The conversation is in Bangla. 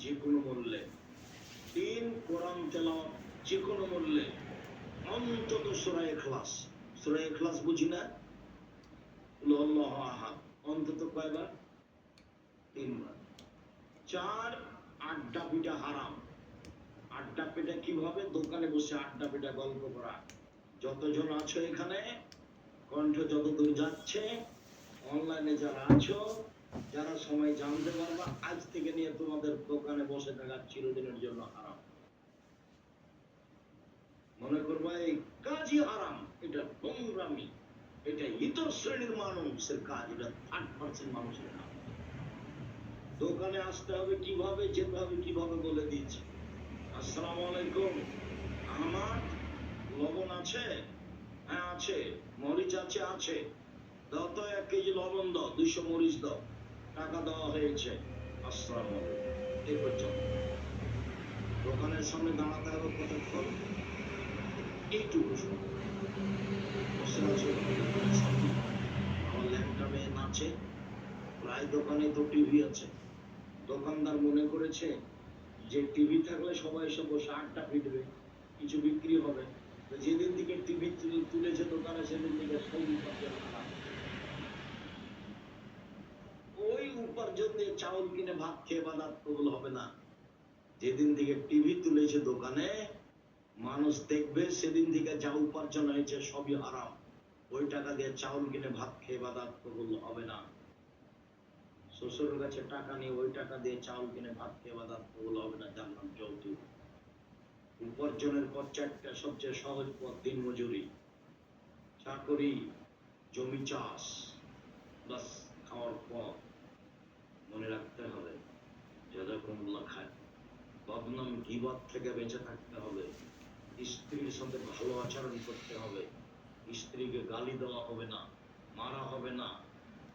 যে কোনো মূল্যে, 3 কোরআন তেলাওয়াত যে কোনো মূল্যে, অন্তত সূরা ইখলাস। সূরা ইখলাস বুঝি না, আল্লাহু আহাদ, অন্তত কয়বার? 3 বার। 4, আড্ডা পিটা হারাম। আড্ডা পিটা কিভাবে? দোকানে বসে আড্ডা পিটা গল্প করা। যতজন আছো এখানে, কণ্ঠ যতদূর যাচ্ছে, অনলাইনে যারা আছো, যারা সময় জানতে পারবা, আজ থেকে নিয়ে তোমাদের দোকানে বসে থাকা চিরদিনের জন্য হারাম। মনে করবা এই কাজই হারাম, এটা নোংরামি, এটা ইতর শ্রেণীর মানুষের কাজ, এটা 3rd মানুষের কাজ। দোকানে আসতে হবে কিভাবে, যেতে হবে কিভাবে বলে দিয়েছি। আসসালামু আলাইকুম, আমার লবণ আছে? হ্যাঁ আছে। মরিচ আছে? আছে। দাও তো 1 কেজি লবণ দাও, 200 মরিচ দাও। টাকা দেওয়া হয়েছে। আসসালামু আলাইকুম। এই পর্যন্ত। দোকানের সামনে দাঁড়াতে হবে কতক্ষণ? এইটুকু সময়। বসে আছে দোকানের সামনে, আমার ল্যাংটা মেয়ে নাচে, প্রায় দোকানে তো টিভি আছে। দোকানদার মনে করেছে যে টিভি থাকলে সবাই এসে বসে আড্ডা পিটবে, কিছু বিক্রি হবে। তো যেদিন থেকে টিভি তুলেছে দোকানে, সেদিন থেকে সেই উপার্জন হারাম। ওই উপার্জন দিয়ে চাউল কিনে ভাত খেয়ে ইবাদত কবুল হবে না। যেদিন থেকে টিভি তুলেছে দোকানে, মানুষ দেখবে, সেদিন থেকে যা উপার্জন হয়েছে সবই হারাম। ওই টাকা দিয়ে চাউল কিনে ভাত খেয়ে ইবাদত কবুল হবে না। শ্বশুরের কাছে টাকা নিয়ে ওই টাকা দিয়ে চাউল কিনে ভাত খেয়ে ইবাদত কবুল হবে না, যার নাম যৌতুক। উপার্জনের পর 4টা সবচেয়ে সহজ পথ: দিনমজুরি, চাকরি, জমি চাষ, বাস খাওয়ার পথ। মনে রাখতে হবে, জাযাকুমুল্লাহ খায়। বদনাম গীবত থেকে বেঁচে থাকতে হবে। স্ত্রীর সাথে ভালো আচরণ করতে হবে। স্ত্রীকে গালি দেওয়া হবে না, মারা হবে না,